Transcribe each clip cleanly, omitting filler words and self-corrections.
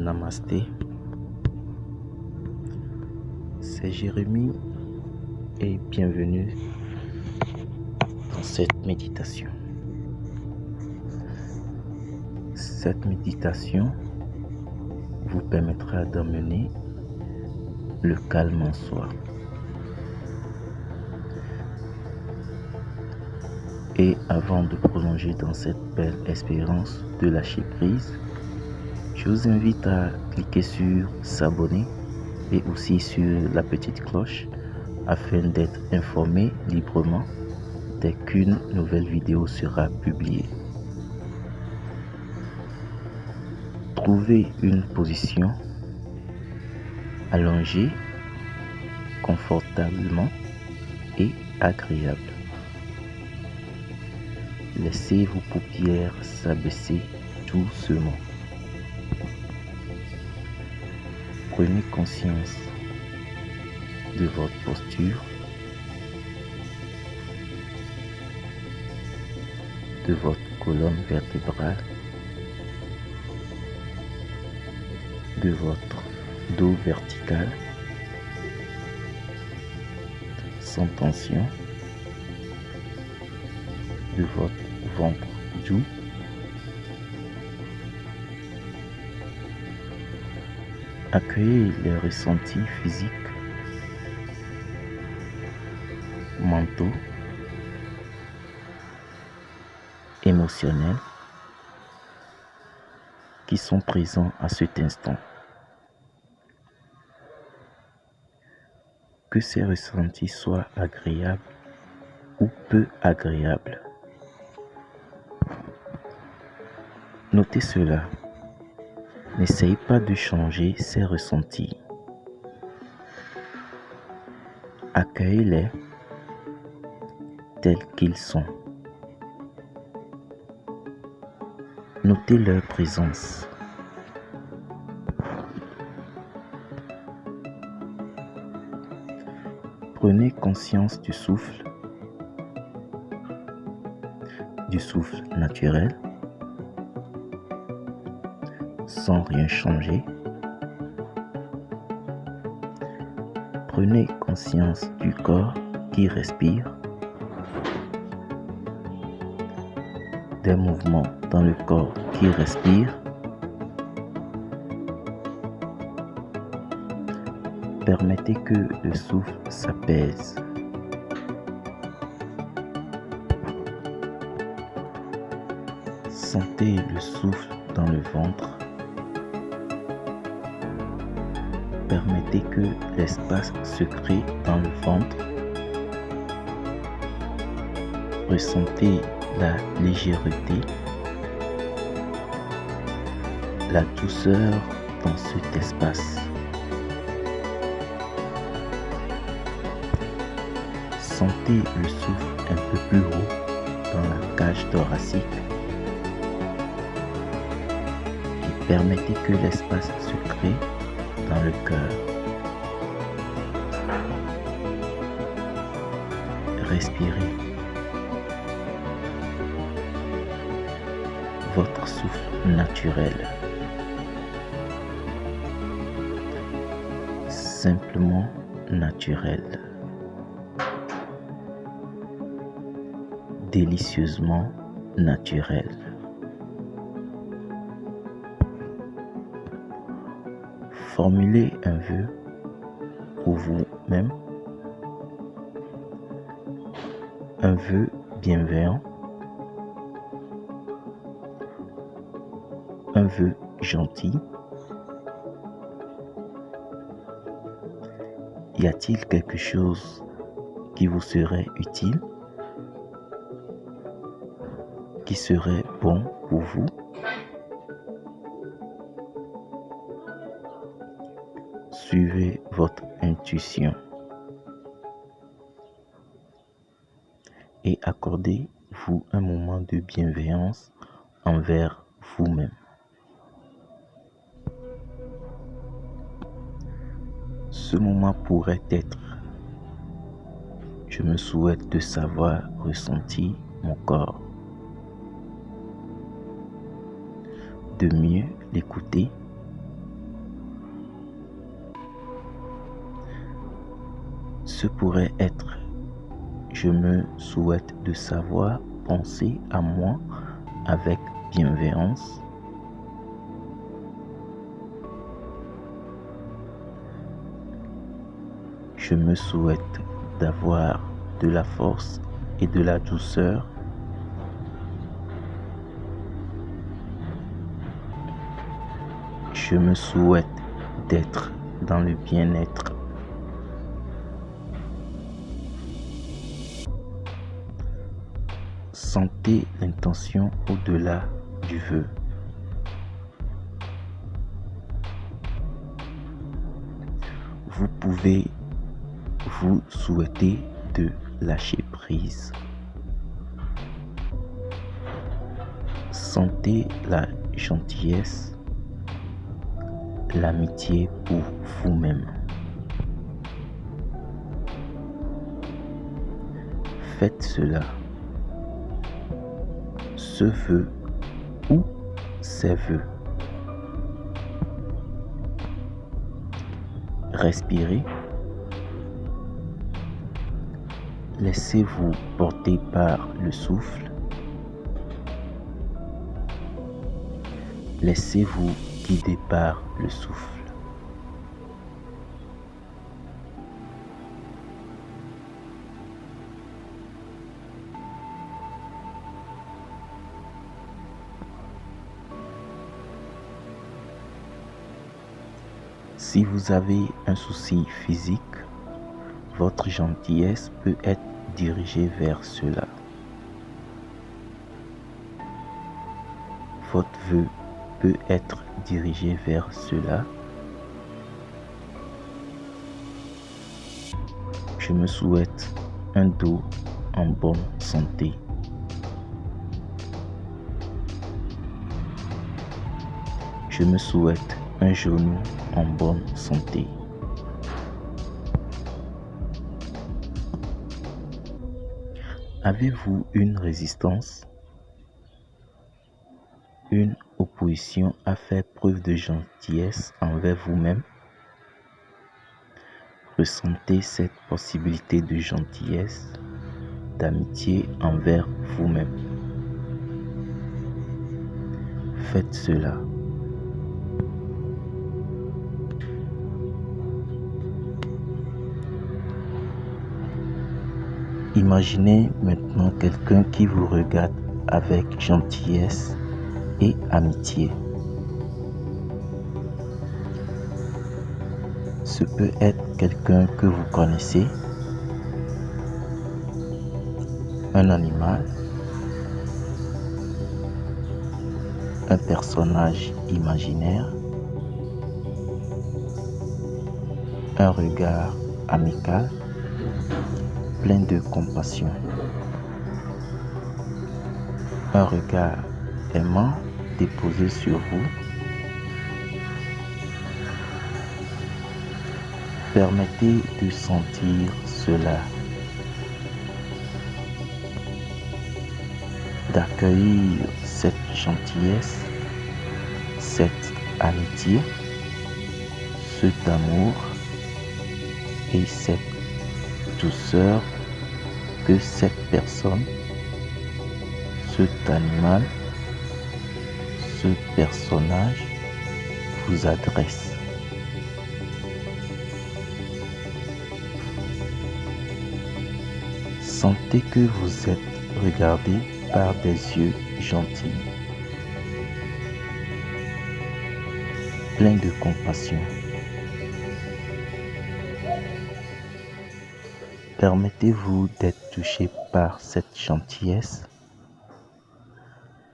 Namasté, c'est Jérémie et bienvenue dans cette méditation. Cette méditation vous permettra d'amener le calme en soi. Et avant de prolonger dans cette belle expérience de lâcher prise, je vous invite à cliquer sur s'abonner et aussi sur la petite cloche afin d'être informé librement dès qu'une nouvelle vidéo sera publiée. Trouvez une position allongée, confortablement et agréable. Laissez vos paupières s'abaisser doucement. Prenez conscience de votre posture, de votre colonne vertébrale, de votre dos vertical, sans tension, de votre ventre doux, accueillez les ressentis physiques, mentaux, émotionnels qui sont présents à cet instant. Que ces ressentis soient agréables ou peu agréables. Notez cela. N'essayez pas de changer ces ressentis. Accueillez-les tels qu'ils sont. Notez leur présence. Prenez conscience du souffle naturel, sans rien changer. Prenez conscience du corps qui respire, des mouvements dans le corps qui respire. Permettez que le souffle s'apaise. Sentez le souffle dans le ventre. Permettez que l'espace se crée dans le ventre. Ressentez la légèreté, la douceur dans cet espace. Sentez le souffle un peu plus haut dans la cage thoracique et permettez que l'espace se crée dans le cœur. Respirez. Votre souffle naturel. Simplement naturel. Délicieusement naturel. Formulez un vœu pour vous-même, un vœu bienveillant, un vœu gentil. Y a-t-il quelque chose qui vous serait utile, qui serait bon pour vous? Suivez votre intuition et accordez-vous un moment de bienveillance envers vous-même. Ce moment pourrait être: je me souhaite de savoir ressentir mon corps, de mieux l'écouter, Ce pourrait être: je me souhaite de savoir penser à moi avec bienveillance. Je me souhaite d'avoir de la force et de la douceur. Je me souhaite d'être dans le bien-être. Sentez l'intention au-delà du vœu. Vous pouvez vous souhaiter de lâcher prise. Sentez la gentillesse, l'amitié pour vous-même. Faites cela. Ce vœu ou ces vœux. Respirez. Laissez-vous porter par le souffle. Laissez-vous guider par le souffle. Si vous avez un souci physique, votre gentillesse peut être dirigée vers cela. Votre vœu peut être dirigé vers cela. Je me souhaite un dos en bonne santé. Je me souhaite un genou en bonne santé. Avez-vous une résistance, une opposition à faire preuve de gentillesse envers vous-même? Ressentez cette possibilité de gentillesse, d'amitié envers vous-même. Faites cela. Imaginez maintenant quelqu'un qui vous regarde avec gentillesse et amitié. Ce peut être quelqu'un que vous connaissez, un animal, un personnage imaginaire, un regard amical, plein de compassion, un regard aimant déposé sur vous. Permettez de sentir cela, d'accueillir cette gentillesse, cette amitié, cet amour et cette douceur que cette personne, cet animal, ce personnage vous adresse. Sentez que vous êtes regardé par des yeux gentils, pleins de compassion. Permettez-vous d'être touché par cette gentillesse,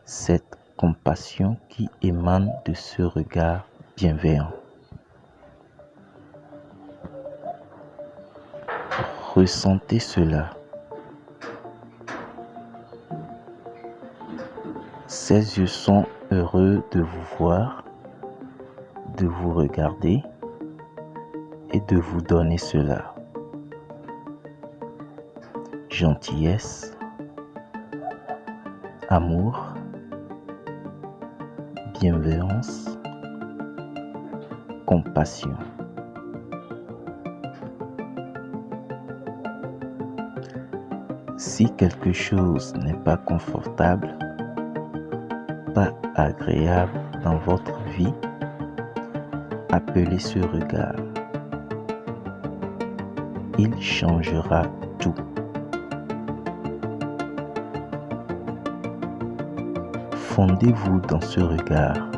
cette compassion qui émane de ce regard bienveillant. Ressentez cela. Ces yeux sont heureux de vous voir, de vous regarder et de vous donner cela. Gentillesse, amour, bienveillance, compassion. Si quelque chose n'est pas confortable, pas agréable dans votre vie, appelez ce regard. Il changera tout. Fondez-vous dans ce regard,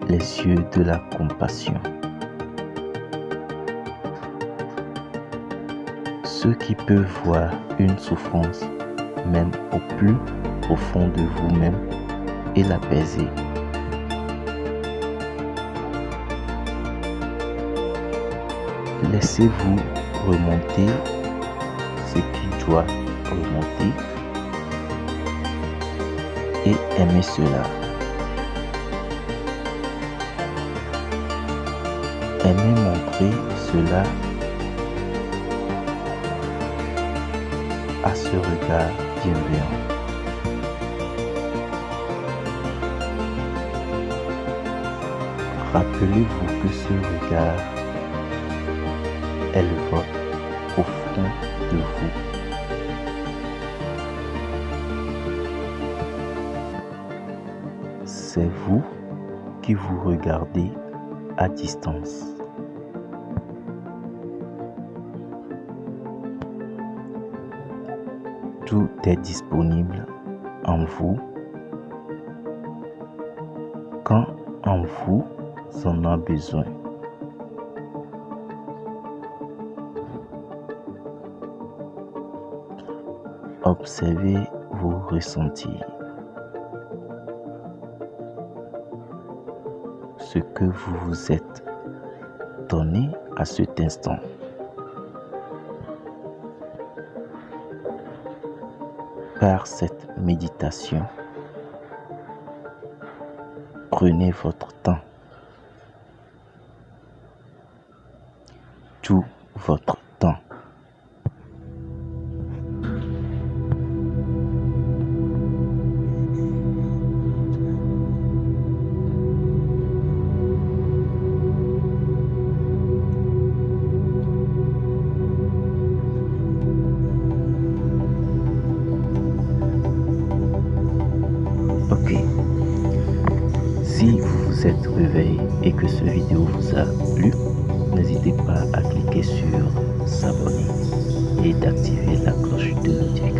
les yeux de la compassion. Ceux qui peuvent voir une souffrance, même au plus profond de vous-même, et l'apaiser. Laissez-vous remonter ce qui doit remonter et aimez cela. Aimez montrer cela à ce regard bienveillant. Rappelez-vous que ce regard est le vôtre au fond de vous. C'est vous qui vous regardez à distance. Tout est disponible en vous quand en vous en a besoin. Observez vos ressentis. Ce que vous vous êtes donné à cet instant. Par cette méditation, prenez votre temps, tout votre temps. Ok, si vous vous êtes réveillé et que cette vidéo vous a plu, n'hésitez pas à cliquer sur s'abonner et d'activer la cloche de notification.